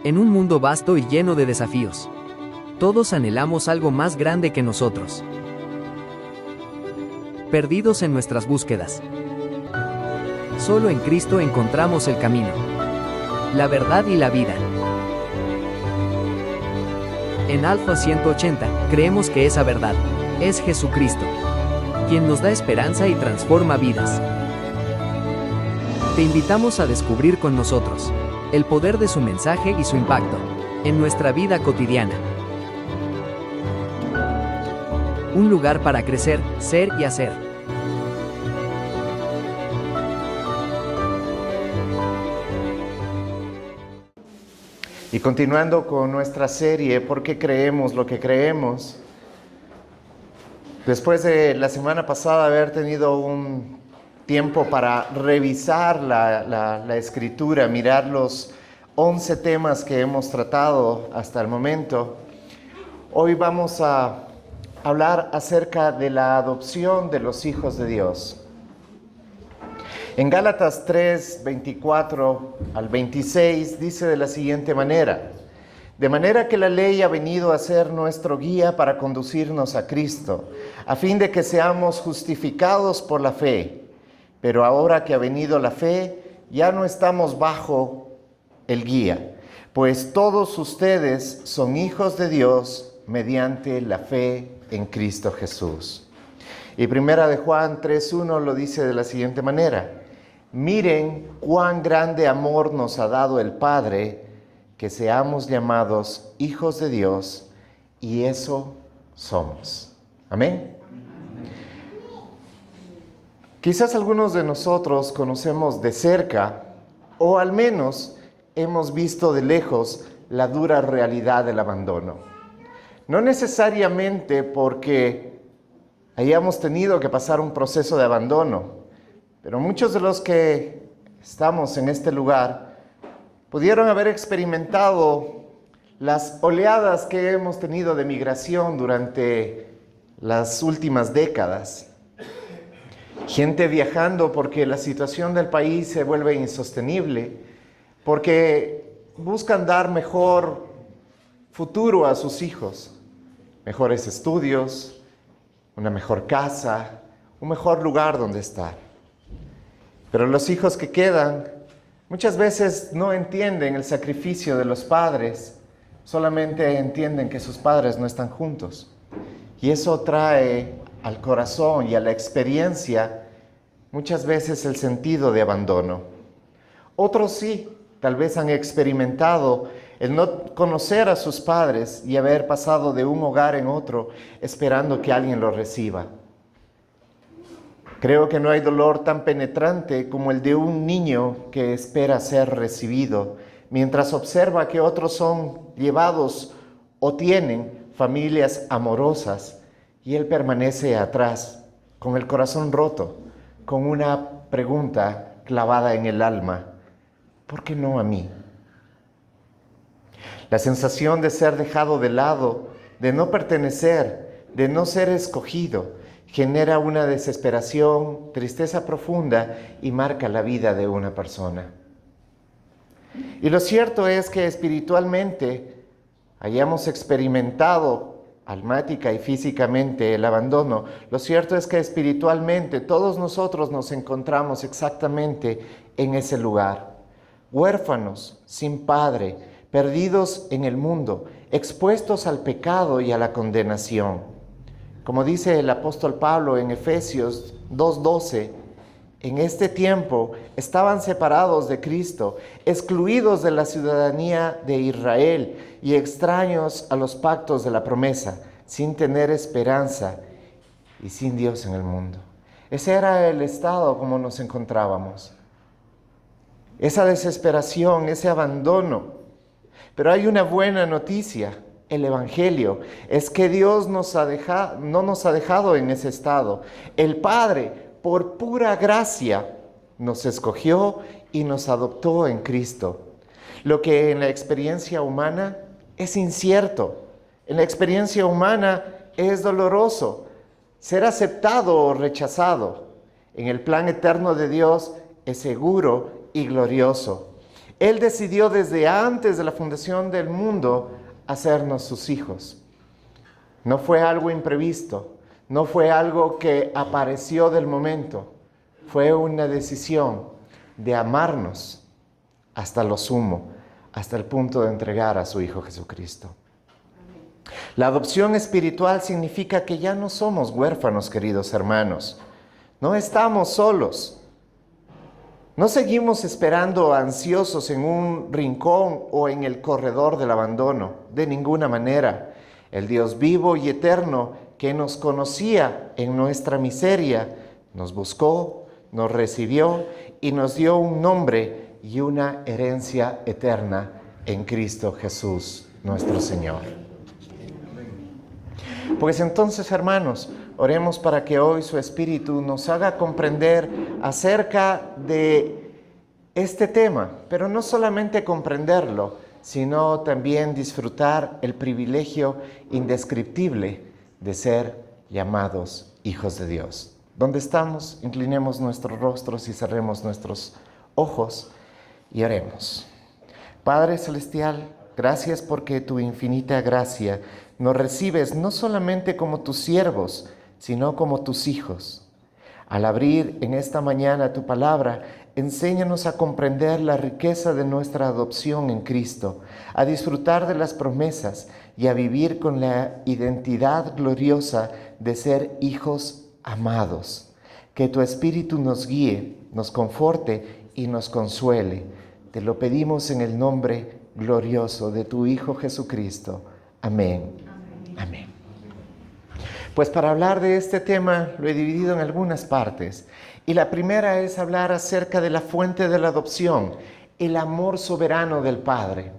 En un mundo vasto y lleno de desafíos, todos anhelamos algo más grande que nosotros. Perdidos en nuestras búsquedas. Solo en Cristo encontramos el camino, la verdad y la vida. En Alfa 180, creemos que esa verdad es Jesucristo, quien nos da esperanza y transforma vidas. Te invitamos a descubrir con nosotros el poder de su mensaje y su impacto en nuestra vida cotidiana. Un lugar para crecer, ser y hacer. Y continuando con nuestra serie, ¿por qué creemos lo que creemos? Después de la semana pasada haber tenido un tiempo para revisar la escritura, mirar los 11 temas que hemos tratado hasta el momento, hoy vamos a hablar acerca de la adopción de los hijos de Dios. En Gálatas 3, 24 al 26 dice de la siguiente manera: de manera que la ley ha venido a ser nuestro guía para conducirnos a Cristo, a fin de que seamos justificados por la fe. Pero ahora que ha venido la fe, ya no estamos bajo el guía, pues todos ustedes son hijos de Dios mediante la fe en Cristo Jesús. Y primera de Juan 3:1 lo dice de la siguiente manera: miren cuán grande amor nos ha dado el Padre, que seamos llamados hijos de Dios, y eso somos. Amén. Quizás algunos de nosotros conocemos de cerca, o al menos hemos visto de lejos, la dura realidad del abandono. No necesariamente porque hayamos tenido que pasar un proceso de abandono, pero muchos de los que estamos en este lugar pudieron haber experimentado las oleadas que hemos tenido de migración durante las últimas décadas. Gente viajando porque la situación del país se vuelve insostenible, porque buscan dar mejor futuro a sus hijos, mejores estudios, una mejor casa, un mejor lugar donde estar. Pero los hijos que quedan muchas veces no entienden el sacrificio de los padres, solamente entienden que sus padres no están juntos. Y eso trae al corazón y a la experiencia muchas veces el sentido de abandono. Otros sí, tal vez han experimentado el no conocer a sus padres y haber pasado de un hogar en otro esperando que alguien los reciba. Creo que no hay dolor tan penetrante como el de un niño que espera ser recibido, mientras observa que otros son llevados o tienen familias amorosas y él permanece atrás, con el corazón roto, con una pregunta clavada en el alma: ¿por qué no a mí? La sensación de ser dejado de lado, de no pertenecer, de no ser escogido, genera una desesperación, tristeza profunda y marca la vida de una persona. Y lo cierto es que espiritualmente hayamos experimentado almática y físicamente el abandono. Lo cierto es que espiritualmente todos nosotros nos encontramos exactamente en ese lugar. Huérfanos, sin padre, perdidos en el mundo, expuestos al pecado y a la condenación. Como dice el apóstol Pablo en Efesios 2:12, en este tiempo estaban separados de Cristo, excluidos de la ciudadanía de Israel y extraños a los pactos de la promesa, sin tener esperanza y sin Dios en el mundo. Ese era el estado como nos encontrábamos. Esa desesperación, ese abandono. Pero hay una buena noticia. El Evangelio es que Dios no nos ha dejado en ese estado. El Padre, por pura gracia, nos escogió y nos adoptó en Cristo. Lo que en la experiencia humana es incierto. En la experiencia humana es doloroso ser aceptado o rechazado. En el plan eterno de Dios es seguro y glorioso. Él decidió desde antes de la fundación del mundo hacernos sus hijos. No fue algo imprevisto, no fue algo que apareció del momento. Fue una decisión de amarnos hasta lo sumo, hasta el punto de entregar a su Hijo Jesucristo. La adopción espiritual significa que ya no somos huérfanos, queridos hermanos. No estamos solos. No seguimos esperando ansiosos en un rincón o en el corredor del abandono, de ninguna manera. El Dios vivo y eterno que nos conocía en nuestra miseria, nos buscó, nos recibió y nos dio un nombre y una herencia eterna en Cristo Jesús, nuestro Señor. Pues entonces, hermanos, oremos para que hoy su Espíritu nos haga comprender acerca de este tema, pero no solamente comprenderlo, sino también disfrutar el privilegio indescriptible de ser llamados hijos de Dios. ¿Dónde estamos? Inclinemos nuestros rostros y cerremos nuestros ojos y oremos. Padre Celestial, gracias porque tu infinita gracia nos recibes no solamente como tus siervos, sino como tus hijos. Al abrir en esta mañana tu palabra, enséñanos a comprender la riqueza de nuestra adopción en Cristo, a disfrutar de las promesas y a vivir con la identidad gloriosa de ser hijos amados. Que tu Espíritu nos guíe, nos conforte y nos consuele. Te lo pedimos en el nombre glorioso de tu Hijo Jesucristo. Amén. Amén. Pues para hablar de este tema lo he dividido en algunas partes. Y la primera es hablar acerca de la fuente de la adopción, el amor soberano del Padre.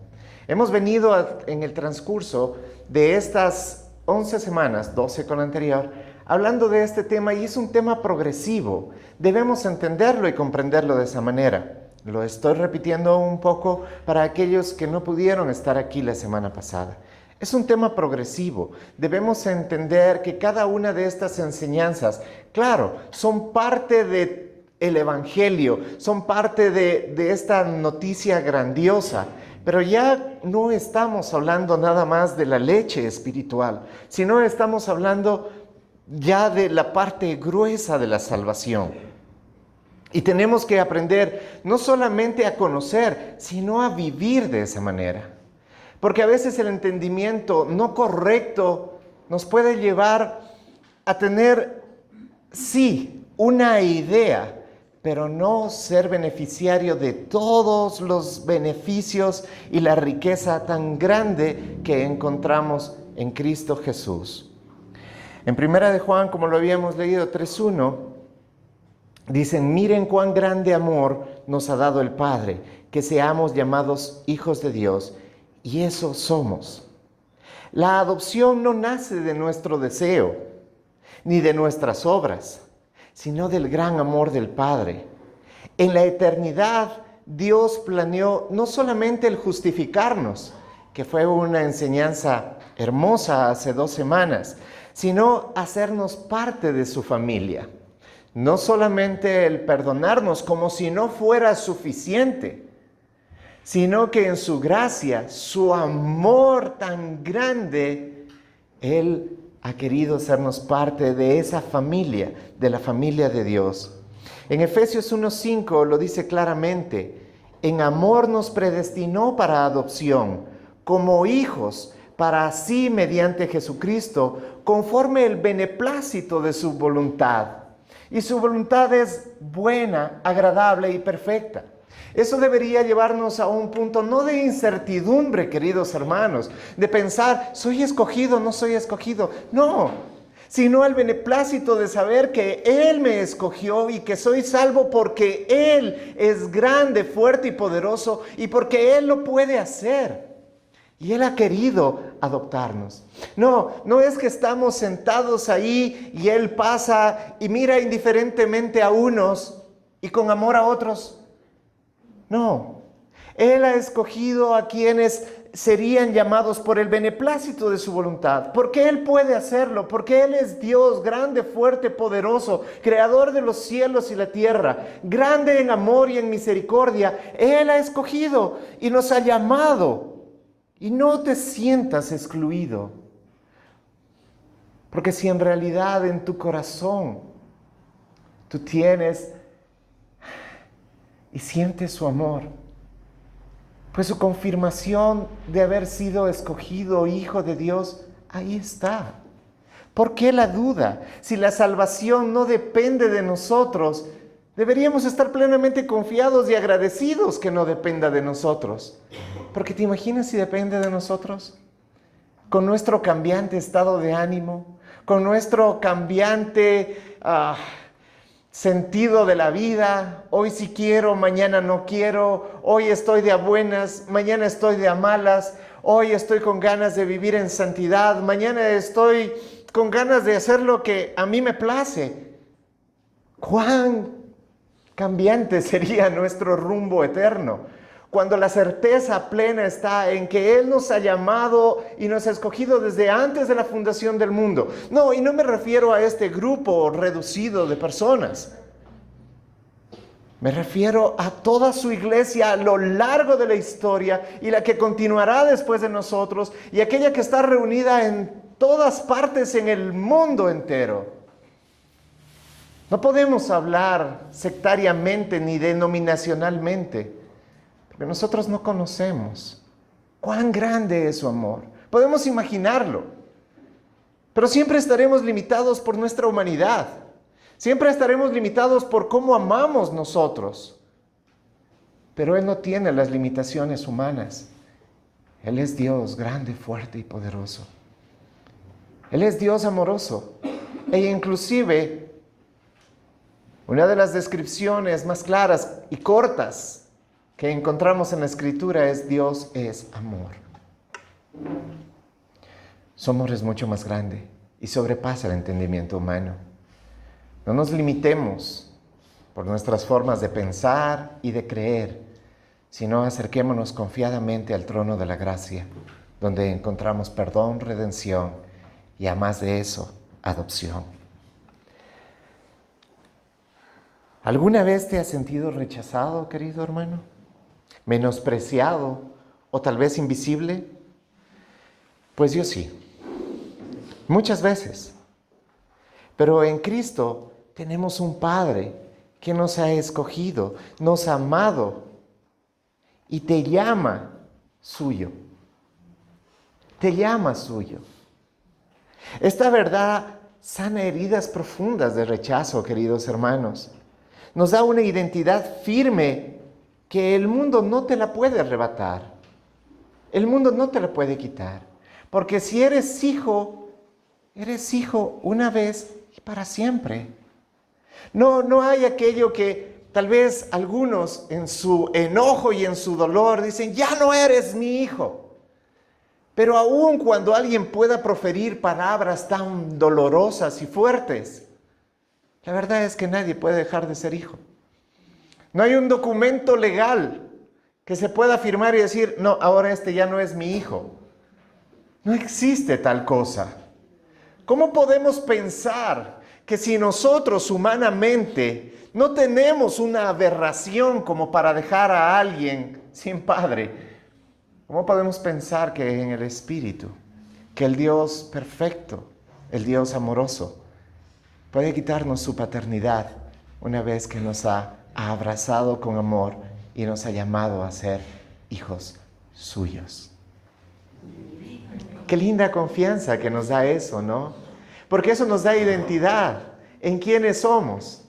Hemos venido en el transcurso de estas 11 semanas, 12 con la anterior, hablando de este tema y es un tema progresivo. Debemos entenderlo y comprenderlo de esa manera. Lo estoy repitiendo un poco para aquellos que no pudieron estar aquí la semana pasada. Es un tema progresivo. Debemos entender que cada una de estas enseñanzas, claro, son parte del Evangelio, son parte de esta noticia grandiosa, pero ya no estamos hablando nada más de la leche espiritual, sino estamos hablando ya de la parte gruesa de la salvación. Y tenemos que aprender no solamente a conocer, sino a vivir de esa manera. Porque a veces el entendimiento no correcto nos puede llevar a tener, sí, una idea, pero no ser beneficiario de todos los beneficios y la riqueza tan grande que encontramos en Cristo Jesús. En 1 de Juan, como lo habíamos leído, 3:1, dicen, miren cuán grande amor nos ha dado el Padre, que seamos llamados hijos de Dios. Y eso somos. La adopción no nace de nuestro deseo, ni de nuestras obras, sino del gran amor del Padre. En la eternidad, Dios planeó no solamente el justificarnos, que fue una enseñanza hermosa hace 2 semanas, sino hacernos parte de su familia. No solamente el perdonarnos como si no fuera suficiente, sino que en su gracia, su amor tan grande, Él ha querido hacernos parte de esa familia, de la familia de Dios. En Efesios 1:5 lo dice claramente, en amor nos predestinó para adopción, como hijos, para así mediante Jesucristo, conforme el beneplácito de su voluntad. Y su voluntad es buena, agradable y perfecta. Eso debería llevarnos a un punto no de incertidumbre, queridos hermanos, de pensar, ¿soy escogido o no soy escogido? No, sino el beneplácito de saber que Él me escogió y que soy salvo porque Él es grande, fuerte y poderoso y porque Él lo puede hacer. Y Él ha querido adoptarnos. No es que estamos sentados ahí y Él pasa y mira indiferentemente a unos y con amor a otros. No, Él ha escogido a quienes serían llamados por el beneplácito de su voluntad, porque Él puede hacerlo, porque Él es Dios, grande, fuerte, poderoso, creador de los cielos y la tierra, grande en amor y en misericordia. Él ha escogido y nos ha llamado. Y no te sientas excluido, porque si en realidad en tu corazón tú tienes y sientes su amor, pues su confirmación de haber sido escogido hijo de Dios, ahí está. ¿Por qué la duda? Si la salvación no depende de nosotros, deberíamos estar plenamente confiados y agradecidos que no dependa de nosotros. Porque ¿te imaginas si depende de nosotros? Con nuestro cambiante estado de ánimo, con nuestro cambiante sentido de la vida. Hoy sí quiero, mañana no quiero. Hoy estoy de a buenas, mañana estoy de a malas. Hoy estoy con ganas de vivir en santidad, mañana estoy con ganas de hacer lo que a mí me place. ¿Cuán cambiante sería nuestro rumbo eterno cuando la certeza plena está en que Él nos ha llamado y nos ha escogido desde antes de la fundación del mundo? No, y no me refiero a este grupo reducido de personas. Me refiero a toda su iglesia a lo largo de la historia y la que continuará después de nosotros y aquella que está reunida en todas partes en el mundo entero. No podemos hablar sectariamente ni denominacionalmente, porque nosotros no conocemos cuán grande es su amor. Podemos imaginarlo, pero siempre estaremos limitados por nuestra humanidad. Siempre estaremos limitados por cómo amamos nosotros. Pero Él no tiene las limitaciones humanas. Él es Dios grande, fuerte y poderoso. Él es Dios amoroso. E inclusive, una de las descripciones más claras y cortas que encontramos en la Escritura es: Dios es amor. Su amor es mucho más grande y sobrepasa el entendimiento humano. No nos limitemos por nuestras formas de pensar y de creer, sino acerquémonos confiadamente al trono de la gracia, donde encontramos perdón, redención y, a más de eso, adopción. ¿Alguna vez te has sentido rechazado, querido hermano? ¿Menospreciado o tal vez invisible? Pues yo sí, muchas veces. Pero en Cristo tenemos un Padre que nos ha escogido, nos ha amado y te llama suyo. Te llama suyo. Esta verdad sana heridas profundas de rechazo, queridos hermanos. Nos da una identidad firme que el mundo no te la puede arrebatar. El mundo no te la puede quitar. Porque si eres hijo una vez y para siempre. No hay aquello que tal vez algunos en su enojo y en su dolor dicen: ya no eres mi hijo. Pero aun cuando alguien pueda proferir palabras tan dolorosas y fuertes, la verdad es que nadie puede dejar de ser hijo. No hay un documento legal que se pueda firmar y decir: no, ahora este ya no es mi hijo. No existe tal cosa. ¿Cómo podemos pensar que si nosotros humanamente no tenemos una aberración como para dejar a alguien sin padre, cómo podemos pensar que en el Espíritu, que el Dios perfecto, el Dios amoroso, puede quitarnos su paternidad una vez que nos ha abrazado con amor y nos ha llamado a ser hijos suyos? Qué linda confianza que nos da eso, ¿no? Porque eso nos da identidad en quiénes somos.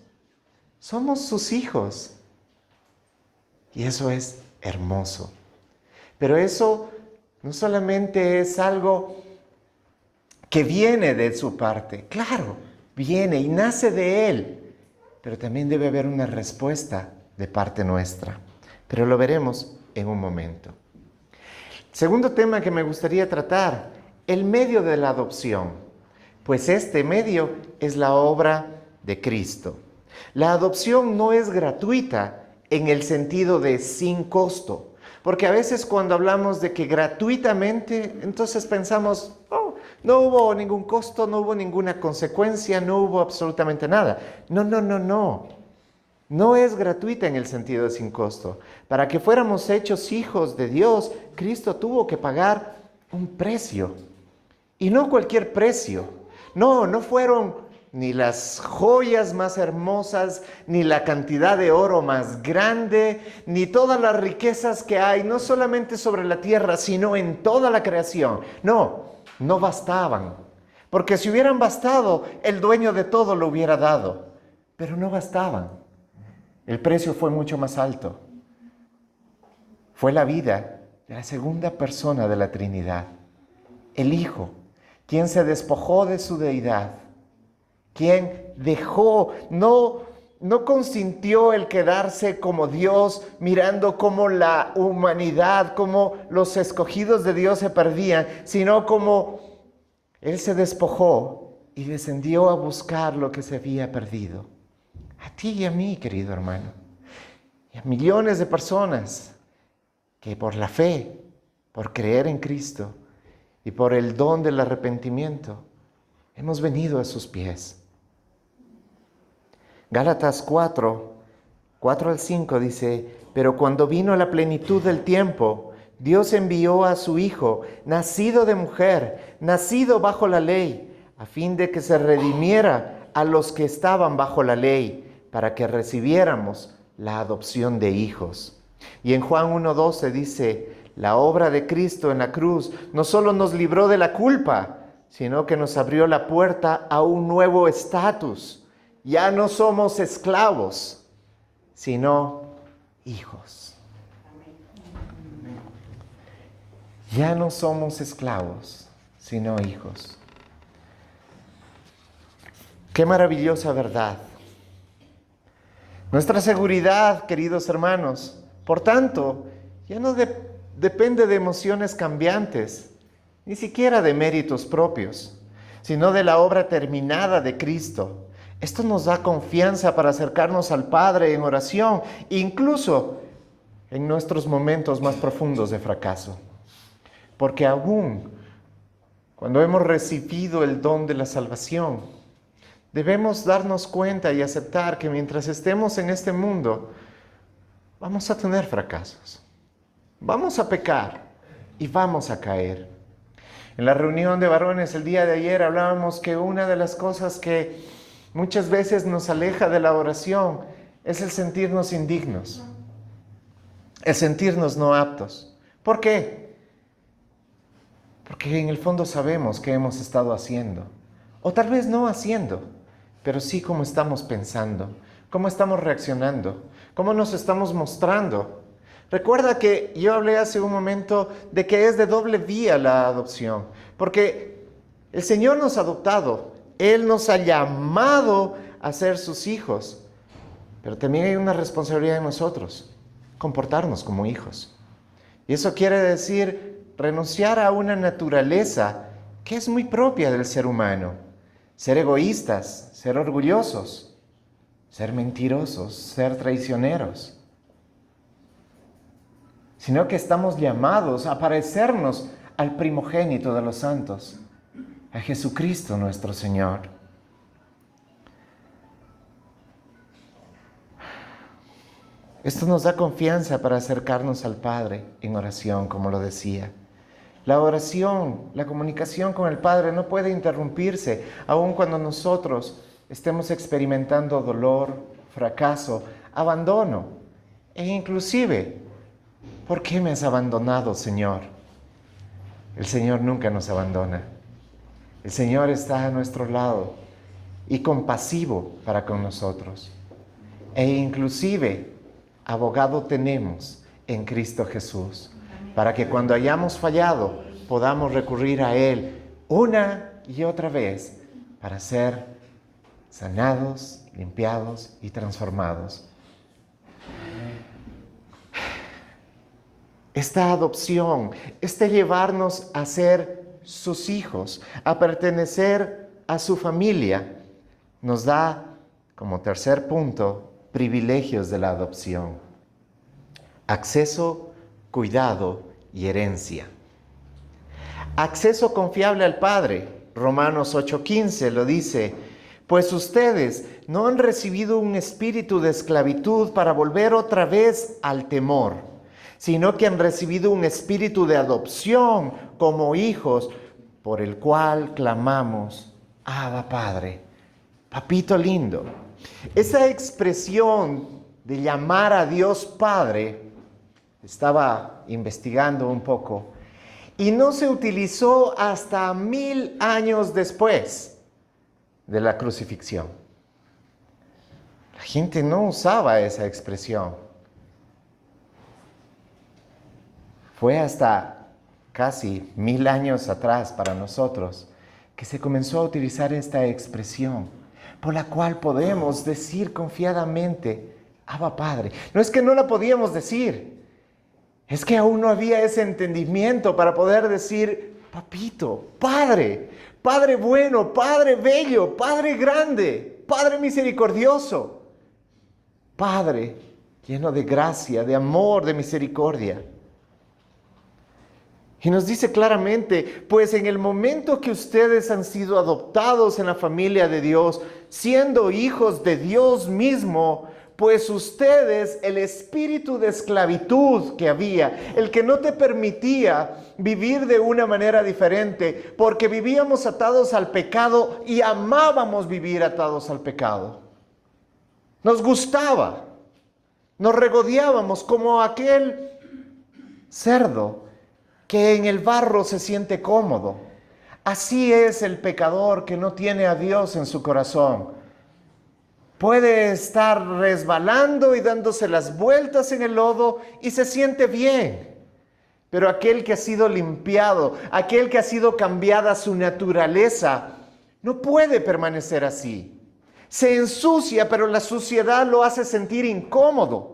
Somos sus hijos. Y eso es hermoso. Pero eso no solamente es algo que viene de su parte. Claro, viene y nace de Él. Pero también debe haber una respuesta de parte nuestra. Pero lo veremos en un momento. Segundo tema que me gustaría tratar: el medio de la adopción. Pues este medio es la obra de Cristo. La adopción no es gratuita en el sentido de sin costo, Porque a veces cuando hablamos de que gratuitamente, entonces pensamos, oh, no hubo ningún costo, no hubo ninguna consecuencia, no hubo absolutamente nada. No, no, no, no. No es gratuita en el sentido de sin costo. Para que fuéramos hechos hijos de Dios, Cristo tuvo que pagar un precio. Y no cualquier precio. No, no fueron ni las joyas más hermosas, ni la cantidad de oro más grande, ni todas las riquezas que hay, no solamente sobre la tierra, sino en toda la creación. No, no bastaban. Porque si hubieran bastado, el dueño de todo lo hubiera dado. Pero no bastaban. El precio fue mucho más alto. Fue la vida de la segunda persona de la Trinidad, el Hijo, quien se despojó de su deidad, quien dejó, no consintió el quedarse como Dios, mirando cómo la humanidad, cómo los escogidos de Dios se perdían, sino como Él se despojó y descendió a buscar lo que se había perdido. A ti y a mí, querido hermano, y a millones de personas que por la fe, por creer en Cristo y por el don del arrepentimiento, hemos venido a sus pies. Gálatas 4 al 5 dice, pero cuando vino la plenitud del tiempo, Dios envió a su Hijo, nacido de mujer, nacido bajo la ley, a fin de que se redimiera a los que estaban bajo la ley, para que recibiéramos la adopción de hijos. Y en Juan 1:12 dice, la obra de Cristo en la cruz no solo nos libró de la culpa, sino que nos abrió la puerta a un nuevo estatus. Ya no somos esclavos, sino hijos. Ya no somos esclavos, sino hijos. Qué maravillosa verdad. Nuestra seguridad, queridos hermanos, por tanto, ya no depende de emociones cambiantes, ni siquiera de méritos propios, sino de la obra terminada de Cristo. Esto nos da confianza para acercarnos al Padre en oración, incluso en nuestros momentos más profundos de fracaso. Porque aún cuando hemos recibido el don de la salvación, debemos darnos cuenta y aceptar que mientras estemos en este mundo, vamos a tener fracasos, vamos a pecar y vamos a caer. En la reunión de varones el día de ayer hablábamos que una de las cosas que muchas veces nos aleja de la oración es el sentirnos indignos, el sentirnos no aptos. ¿Por qué? Porque en el fondo sabemos qué hemos estado haciendo, o tal vez no haciendo, pero sí cómo estamos pensando, cómo estamos reaccionando, cómo nos estamos mostrando. Recuerda que yo hablé hace un momento de que es de doble vía la adopción, porque el Señor nos ha adoptado, Él nos ha llamado a ser sus hijos, pero también hay una responsabilidad en nosotros, comportarnos como hijos. Y eso quiere decir renunciar a una naturaleza que es muy propia del ser humano. Ser egoístas, ser orgullosos, ser mentirosos, ser traicioneros. Sino que estamos llamados a parecernos al primogénito de los santos, a Jesucristo nuestro Señor. Esto nos da confianza para acercarnos al Padre en oración, como lo decía. La oración, la comunicación con el Padre no puede interrumpirse, aun cuando nosotros estemos experimentando dolor, fracaso, abandono. E inclusive, ¿por qué me has abandonado, Señor? El Señor nunca nos abandona. El Señor está a nuestro lado y compasivo para con nosotros. E inclusive, abogado tenemos en Cristo Jesús, para que cuando hayamos fallado podamos recurrir a Él una y otra vez para ser sanados, limpiados y transformados. Esta adopción, este llevarnos a ser sus hijos, a pertenecer a su familia, nos da, como tercer punto, privilegios de la adopción. Acceso cuidado y herencia. Acceso confiable al Padre. Romanos 8:15 lo dice: pues ustedes no han recibido un espíritu de esclavitud para volver otra vez al temor, sino que han recibido un espíritu de adopción como hijos, por el cual clamamos: Abba, Padre. Papito lindo. Esa expresión de llamar a Dios Padre, estaba investigando un poco, y no se utilizó hasta 1000 años después de la crucifixión. La gente no usaba esa expresión. Fue hasta casi 1000 años atrás para nosotros que se comenzó a utilizar esta expresión, por la cual podemos decir confiadamente: Abba, Padre. No es que no la podíamos decir, es que aún no había ese entendimiento para poder decir: Papito, Padre, Padre bueno, Padre bello, Padre grande, Padre misericordioso, Padre lleno de gracia, de amor, de misericordia. Y nos dice claramente: pues en el momento que ustedes han sido adoptados en la familia de Dios, siendo hijos de Dios mismo, pues ustedes, el espíritu de esclavitud que había, el que no te permitía vivir de una manera diferente, porque vivíamos atados al pecado y amábamos vivir atados al pecado. Nos gustaba, nos regodeábamos como aquel cerdo que en el barro se siente cómodo. Así es el pecador que no tiene a Dios en su corazón. Puede estar resbalando y dándose las vueltas en el lodo y se siente bien. Pero aquel que ha sido limpiado, aquel que ha sido cambiada su naturaleza, no puede permanecer así. Se ensucia, pero la suciedad lo hace sentir incómodo.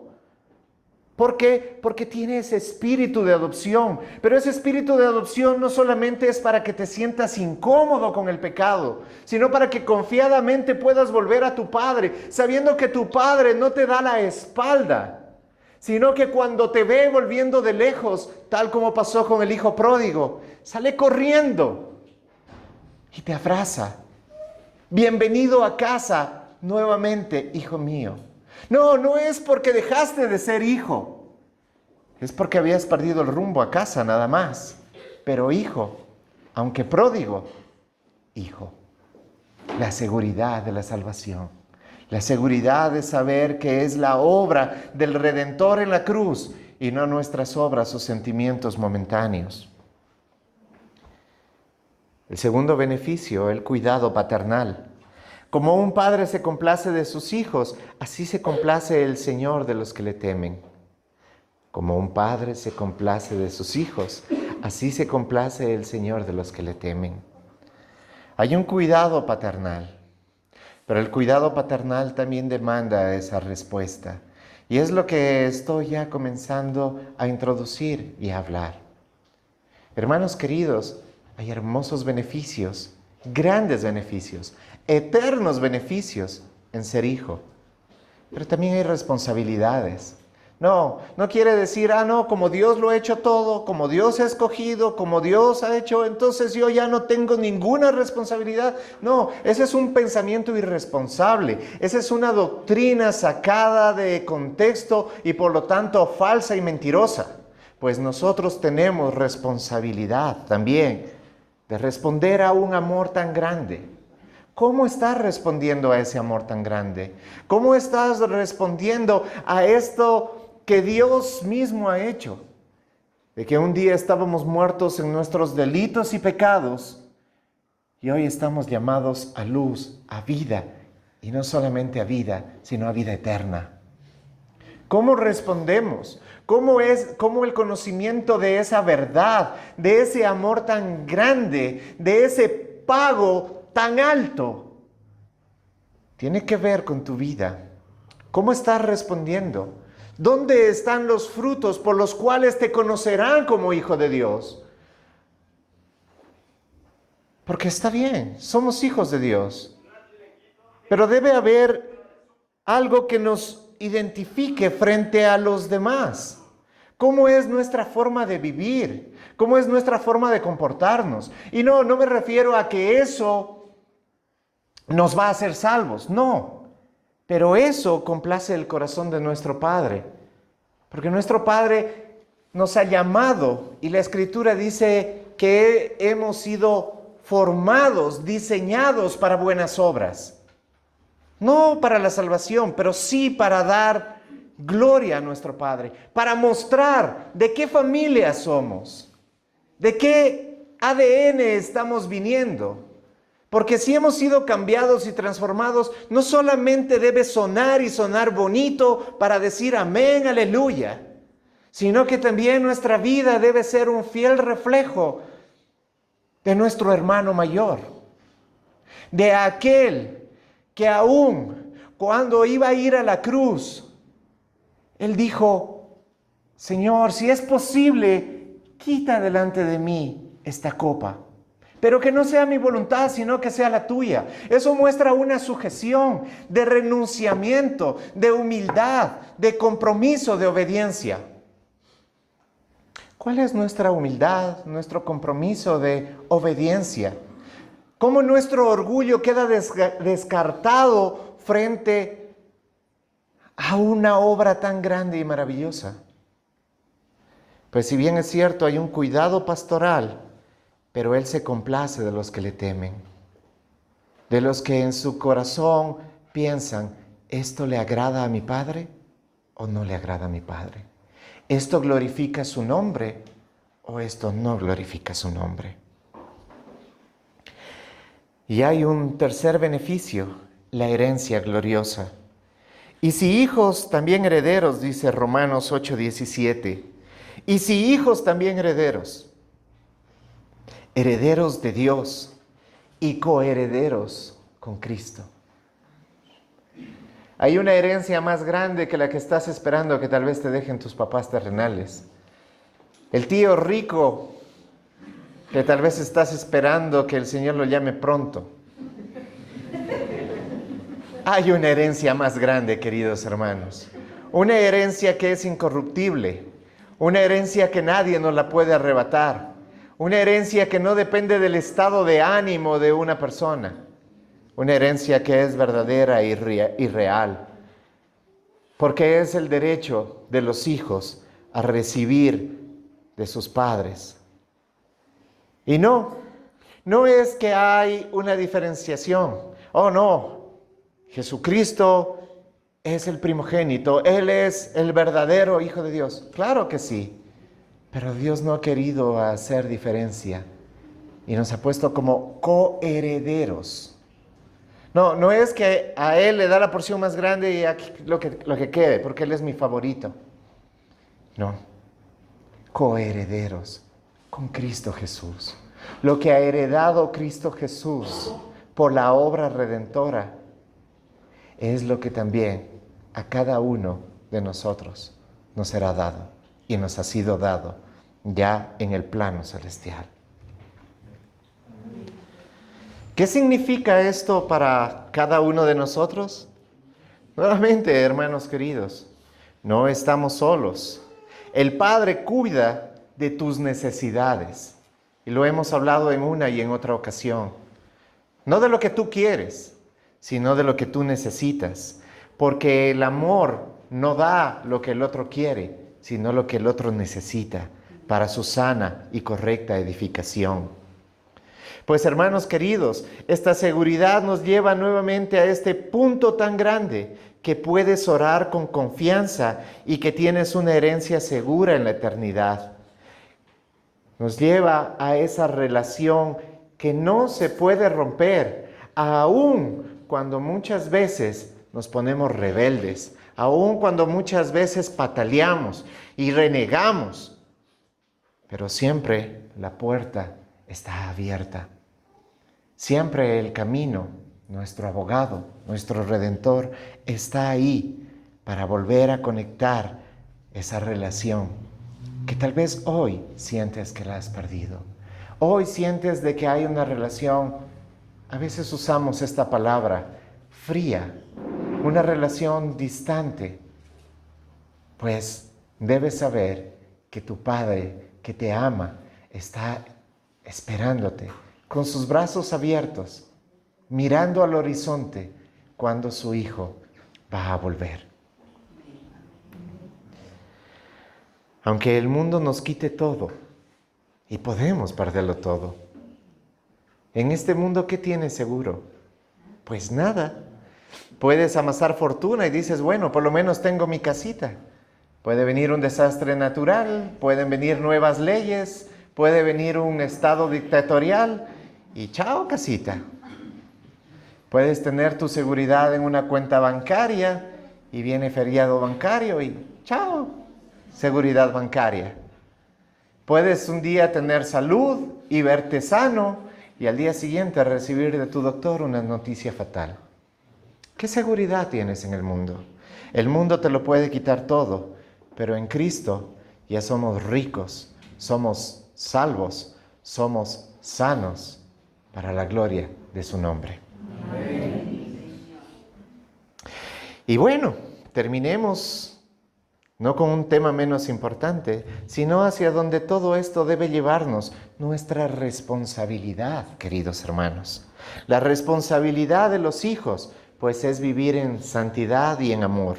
¿Por qué? Porque tiene ese espíritu de adopción. Pero ese espíritu de adopción no solamente es para que te sientas incómodo con el pecado, sino para que confiadamente puedas volver a tu Padre, sabiendo que tu Padre no te da la espalda, sino que cuando te ve volviendo de lejos, tal como pasó con el hijo pródigo, sale corriendo y te abraza. Bienvenido a casa nuevamente, hijo mío. No, no es porque dejaste de ser hijo. Es porque habías perdido el rumbo a casa nada más. Pero hijo, aunque pródigo, hijo. La seguridad de la salvación. La seguridad de saber que es la obra del Redentor en la cruz y no nuestras obras o sentimientos momentáneos. El segundo beneficio, el cuidado paternal. Como un padre se complace de sus hijos, así se complace el Señor de los que le temen. Como un padre se complace de sus hijos, así se complace el Señor de los que le temen. Hay un cuidado paternal, pero el cuidado paternal también demanda esa respuesta. Y es lo que estoy ya comenzando a introducir y a hablar. Hermanos queridos, hay hermosos beneficios, grandes beneficios, eternos beneficios en ser hijo. Pero también hay responsabilidades. No quiere decir, no, como Dios lo ha hecho todo, como Dios ha escogido, como Dios ha hecho, entonces yo ya no tengo ninguna responsabilidad. No, ese es un pensamiento irresponsable. Esa es una doctrina sacada de contexto y por lo tanto falsa y mentirosa. Pues nosotros tenemos responsabilidad también de responder a un amor tan grande. ¿Cómo estás respondiendo a ese amor tan grande? ¿Cómo estás respondiendo a esto que Dios mismo ha hecho? De que un día estábamos muertos en nuestros delitos y pecados y hoy estamos llamados a luz, a vida, y no solamente a vida, sino a vida eterna. ¿Cómo respondemos? ¿Cómo el conocimiento de esa verdad, de ese amor tan grande, de ese pago tan alto, tiene que ver con tu vida? ¿Cómo estás respondiendo? ¿Dónde están los frutos por los cuales te conocerán como hijo de Dios? Porque está bien, somos hijos de Dios, pero debe haber algo que nos identifique frente a los demás. cómo es nuestra forma de vivir, cómo es nuestra forma de comportarnos. Y no me refiero a que eso nos va a hacer salvos, no. Pero eso complace el corazón de nuestro Padre, porque nuestro Padre nos ha llamado y la Escritura dice que hemos sido formados, diseñados para buenas obras. No para la salvación, pero sí para dar gloria a nuestro Padre, para mostrar de qué familia somos, de qué ADN estamos viniendo. Porque si hemos sido cambiados y transformados, no solamente debe sonar y sonar bonito para decir amén, aleluya, sino que también nuestra vida debe ser un fiel reflejo de nuestro hermano mayor, de aquel que aún cuando iba a ir a la cruz, él dijo, Señor, si es posible, quita delante de mí esta copa, pero que no sea mi voluntad, sino que sea la tuya. Eso muestra una sujeción de renunciamiento, de humildad, de compromiso, de obediencia. ¿Cuál es nuestra humildad, nuestro compromiso de obediencia? ¿Cómo nuestro orgullo queda descartado frente a una obra tan grande y maravillosa? Pues si bien es cierto, hay un cuidado pastoral, pero Él se complace de los que le temen, de los que en su corazón piensan, ¿esto le agrada a mi Padre o no le agrada a mi Padre? ¿Esto glorifica su nombre o esto no glorifica su nombre? Y hay un tercer beneficio, la herencia gloriosa. Y si hijos, también herederos, dice Romanos 8:17. Y si hijos, también herederos. Herederos de Dios y coherederos con Cristo. Hay una herencia más grande que la que estás esperando que tal vez te dejen tus papás terrenales. El tío rico que tal vez estás esperando que el Señor lo llame pronto. Hay una herencia más grande, queridos hermanos. Una herencia que es incorruptible. Una herencia que nadie nos la puede arrebatar. Una herencia que no depende del estado de ánimo de una persona. Una herencia que es verdadera y real. Porque es el derecho de los hijos a recibir de sus padres. Y no es que hay una diferenciación. Oh, no, Jesucristo es el primogénito. Él es el verdadero Hijo de Dios. Claro que sí. Pero Dios no ha querido hacer diferencia y nos ha puesto como coherederos. No es que a Él le da la porción más grande y aquí lo que quede, porque Él es mi favorito. No, coherederos con Cristo Jesús. Lo que ha heredado Cristo Jesús por la obra redentora es lo que también a cada uno de nosotros nos será dado. Y nos ha sido dado ya en el plano celestial. ¿Qué significa esto para cada uno de nosotros? Nuevamente, hermanos queridos, no estamos solos. El Padre cuida de tus necesidades. Y lo hemos hablado en una y en otra ocasión. No de lo que tú quieres, sino de lo que tú necesitas. Porque el amor no da lo que el otro quiere, sino lo que el otro necesita para su sana y correcta edificación. Pues hermanos queridos, esta seguridad nos lleva nuevamente a este punto tan grande que puedes orar con confianza y que tienes una herencia segura en la eternidad. Nos lleva a esa relación que no se puede romper, aun cuando muchas veces nos ponemos rebeldes, aun cuando muchas veces pataleamos y renegamos, pero siempre la puerta está abierta. Siempre el camino, nuestro abogado, nuestro redentor, está ahí para volver a conectar esa relación que tal vez hoy sientes que la has perdido. Hoy sientes de que hay una relación, a veces usamos esta palabra, fría, una relación distante. Pues debes saber que tu Padre, que te ama, está esperándote con sus brazos abiertos, mirando al horizonte cuando su Hijo va a volver. Aunque el mundo nos quite todo, y podemos perderlo todo, en este mundo, ¿qué tienes seguro? Pues nada. Puedes amasar fortuna y dices, bueno, por lo menos tengo mi casita. Puede venir un desastre natural, pueden venir nuevas leyes, puede venir un estado dictatorial y chao casita. Puedes tener tu seguridad en una cuenta bancaria y viene feriado bancario y chao, seguridad bancaria. Puedes un día tener salud y verte sano y al día siguiente recibir de tu doctor una noticia fatal. ¿Qué seguridad tienes en el mundo? El mundo te lo puede quitar todo, pero en Cristo ya somos ricos, somos salvos, somos sanos para la gloria de su nombre. Amén. Y bueno, terminemos no con un tema menos importante, sino hacia donde todo esto debe llevarnos, nuestra responsabilidad, queridos hermanos. La responsabilidad de los hijos, pues es vivir en santidad y en amor.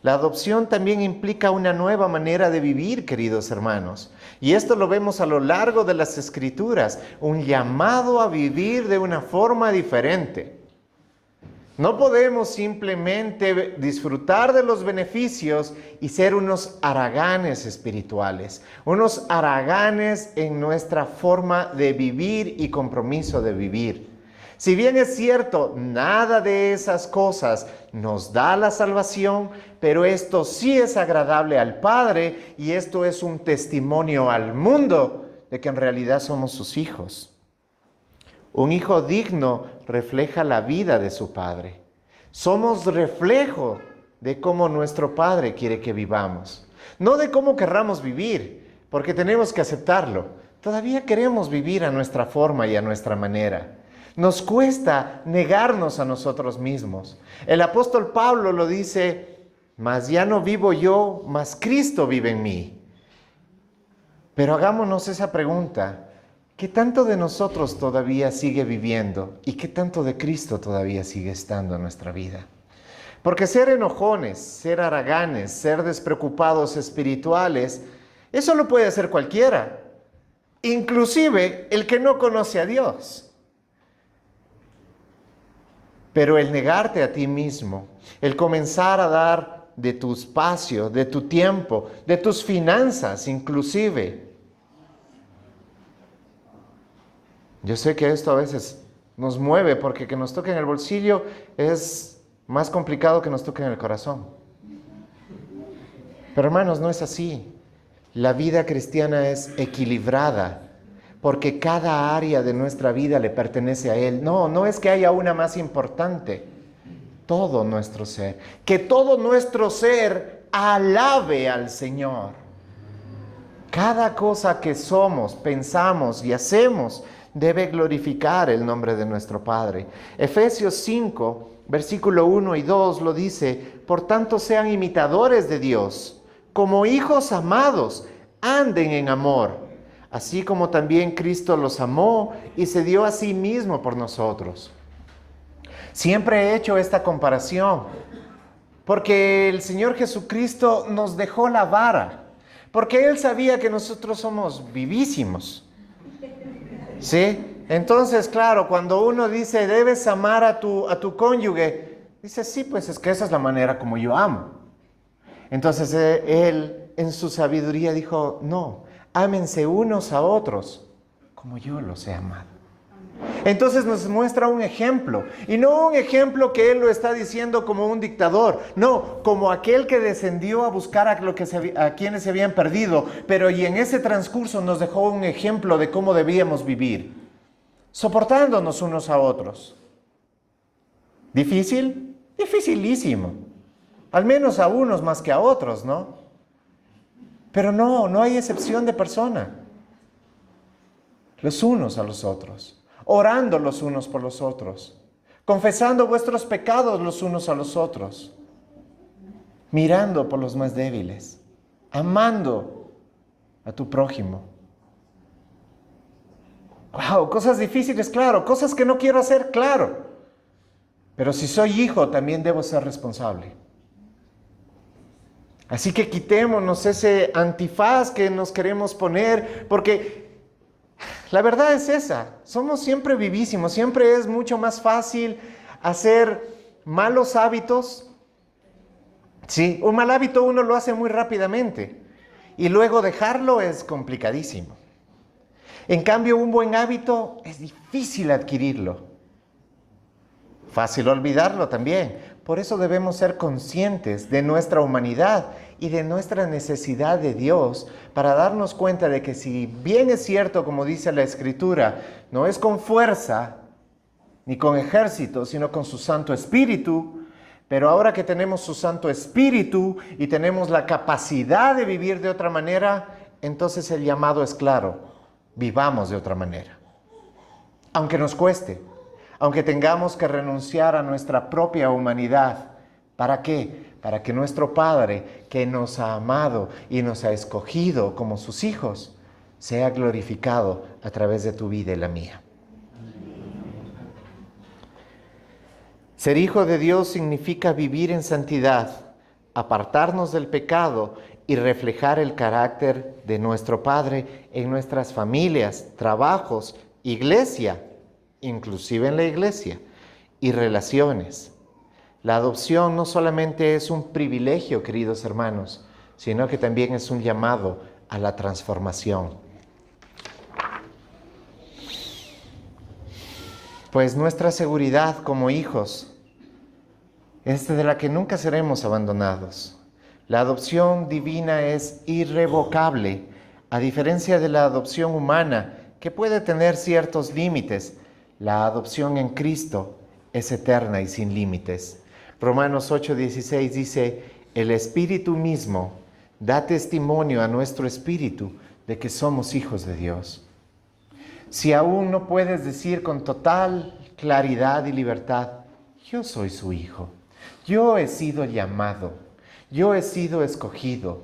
La adopción también implica una nueva manera de vivir, queridos hermanos. Y esto lo vemos a lo largo de las Escrituras, un llamado a vivir de una forma diferente. No podemos simplemente disfrutar de los beneficios y ser unos haraganes espirituales, unos haraganes en nuestra forma de vivir y compromiso de vivir. Si bien es cierto, nada de esas cosas nos da la salvación, pero esto sí es agradable al Padre y esto es un testimonio al mundo de que en realidad somos sus hijos. Un hijo digno refleja la vida de su Padre. Somos reflejo de cómo nuestro Padre quiere que vivamos. No de cómo querramos vivir, porque tenemos que aceptarlo. Todavía queremos vivir a nuestra forma y a nuestra manera. Nos cuesta negarnos a nosotros mismos. El apóstol Pablo lo dice, mas ya no vivo yo, mas Cristo vive en mí. Pero hagámonos esa pregunta. ¿Qué tanto de nosotros todavía sigue viviendo? ¿Y qué tanto de Cristo todavía sigue estando en nuestra vida? Porque ser enojones, ser haraganes, ser despreocupados espirituales, eso lo puede hacer cualquiera. Inclusive el que no conoce a Dios. Pero el negarte a ti mismo, el comenzar a dar de tu espacio, de tu tiempo, de tus finanzas inclusive. Yo sé que esto a veces nos mueve porque que nos toque en el bolsillo es más complicado que nos toque en el corazón. Pero hermanos, no es así. La vida cristiana es equilibrada porque cada área de nuestra vida le pertenece a Él. No es que haya una más importante. Todo nuestro ser. Que todo nuestro ser alabe al Señor. Cada cosa que somos, pensamos y hacemos debe glorificar el nombre de nuestro Padre. Efesios 5, versículo 1 y 2 lo dice, por tanto sean imitadores de Dios, como hijos amados, anden en amor, así como también Cristo los amó y se dio a sí mismo por nosotros. Siempre he hecho esta comparación, porque el Señor Jesucristo nos dejó la vara, porque Él sabía que nosotros somos vivísimos. ¿Sí? Entonces, claro, cuando uno dice, debes amar a tu cónyuge, dice, sí, pues es que esa es la manera como yo amo. Entonces, Él, en su sabiduría, dijo, no, ámense unos a otros como yo los he amado. Entonces nos muestra un ejemplo, y no un ejemplo que Él lo está diciendo como un dictador, no, como aquel que descendió a buscar a quienes se habían perdido, pero y en ese transcurso nos dejó un ejemplo de cómo debíamos vivir, soportándonos unos a otros. ¿Difícil? Dificilísimo, al menos a unos más que a otros, ¿no? Pero no hay excepción de persona, los unos a los otros. Orando los unos por los otros, confesando vuestros pecados los unos a los otros, mirando por los más débiles, amando a tu prójimo. Wow, cosas difíciles, claro, cosas que no quiero hacer, claro. Pero si soy hijo, también debo ser responsable. Así que quitémonos ese antifaz que nos queremos poner, porque la verdad es esa, somos siempre vivísimos, siempre es mucho más fácil hacer malos hábitos. Sí, un mal hábito uno lo hace muy rápidamente y luego dejarlo es complicadísimo. En cambio, un buen hábito es difícil adquirirlo. Fácil olvidarlo también. Por eso debemos ser conscientes de nuestra humanidad y de nuestra necesidad de Dios para darnos cuenta de que si bien es cierto, como dice la Escritura, no es con fuerza ni con ejército, sino con su Santo Espíritu, pero ahora que tenemos su Santo Espíritu y tenemos la capacidad de vivir de otra manera, entonces el llamado es claro, vivamos de otra manera. Aunque nos cueste, aunque tengamos que renunciar a nuestra propia humanidad. ¿Para qué? Para que nuestro Padre, que nos ha amado y nos ha escogido como sus hijos, sea glorificado a través de tu vida y la mía. Ser hijo de Dios significa vivir en santidad, apartarnos del pecado y reflejar el carácter de nuestro Padre en nuestras familias, trabajos, iglesia, inclusive en la iglesia, y relaciones. La adopción no solamente es un privilegio, queridos hermanos, sino que también es un llamado a la transformación. Pues nuestra seguridad como hijos es de la que nunca seremos abandonados. La adopción divina es irrevocable, a diferencia de la adopción humana, que puede tener ciertos límites. La adopción en Cristo es eterna y sin límites. Romanos 8:16 dice, el Espíritu mismo da testimonio a nuestro espíritu de que somos hijos de Dios. Si aún no puedes decir con total claridad y libertad, yo soy su hijo, yo he sido llamado, yo he sido escogido,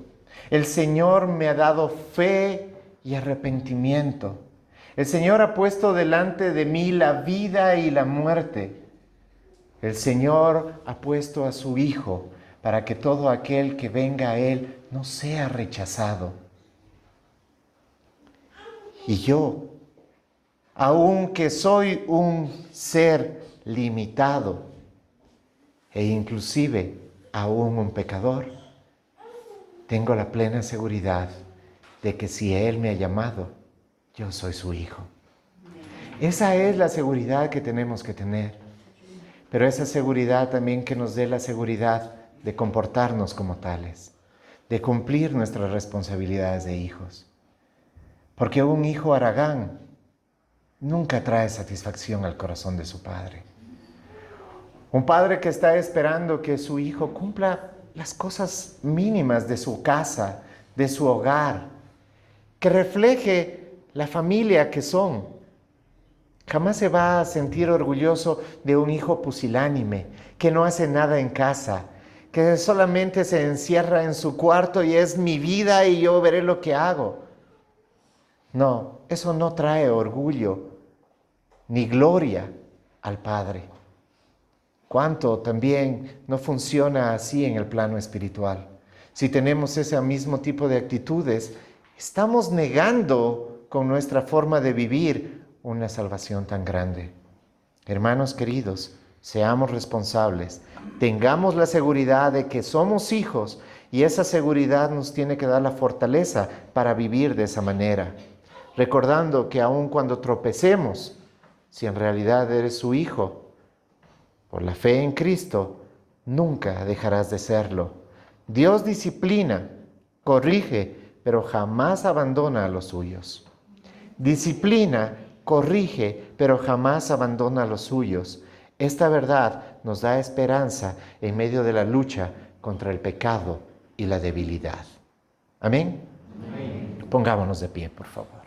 el Señor me ha dado fe y arrepentimiento. El Señor ha puesto delante de mí la vida y la muerte. El Señor ha puesto a su Hijo para que todo aquel que venga a Él no sea rechazado. Y yo, aunque soy un ser limitado e inclusive aún un pecador, tengo la plena seguridad de que si Él me ha llamado, yo soy su hijo. Esa es la seguridad que tenemos que tener. Pero esa seguridad también que nos dé la seguridad de comportarnos como tales, de cumplir nuestras responsabilidades de hijos. Porque un hijo haragán nunca trae satisfacción al corazón de su padre. Un padre que está esperando que su hijo cumpla las cosas mínimas de su casa, de su hogar, que refleje la familia que son, jamás se va a sentir orgulloso de un hijo pusilánime, que no hace nada en casa, que solamente se encierra en su cuarto y es mi vida y yo veré lo que hago. No, eso no trae orgullo ni gloria al Padre. ¿Cuánto también no funciona así en el plano espiritual? Si tenemos ese mismo tipo de actitudes, estamos negando con nuestra forma de vivir una salvación tan grande. Hermanos queridos, seamos responsables, tengamos la seguridad de que somos hijos y esa seguridad nos tiene que dar la fortaleza para vivir de esa manera, recordando que aun cuando tropecemos, si en realidad eres su hijo, por la fe en Cristo, nunca dejarás de serlo. Dios disciplina, corrige, pero jamás abandona a los suyos. Disciplina, corrige, pero jamás abandona a los suyos. Esta verdad nos da esperanza en medio de la lucha contra el pecado y la debilidad. ¿Amén? Amén. Pongámonos de pie, por favor.